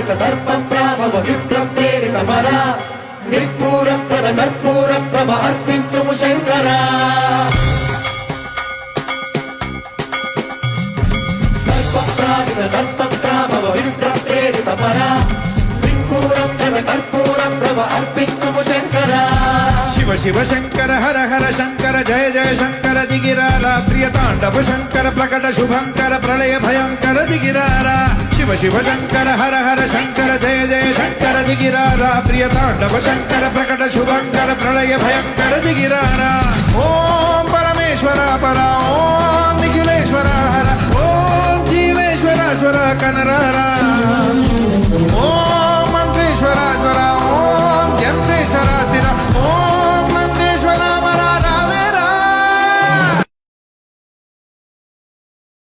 ప్రావిత దర్ప ప్రాభవ విప్ర ప్రేరిత వర నిర్పూర ప్రద కర్పూర ప్రభ అర్పింతుము శంకర సర్ప ప్రావిత దర్ప ప్రాభవ విప్ర ప్రేరిత వర నిర్పూర ప్రద కర్పూర ప్రభ అర్పింతుము శంకర శివ శివ శంకర హర హర శంకర జయ జయ శంకర దిగిరారా ప్రియ తాండవ శంకర ప్రకట శుభంకర ప్రళయ భయంకర దిగిరారా శివ శివ శంకర హర హర శంకర జయ జయ శంకర దిగిరారా ప్రియ తాండవ శంకర ప్రకట శుభంకర ప్రళయ భయంకర దిగిరారా ఓం పరమేశ్వర పర ఓం నిఖిలేశ్వర హర ఓం జీవేశ్వర స్వర కనరారా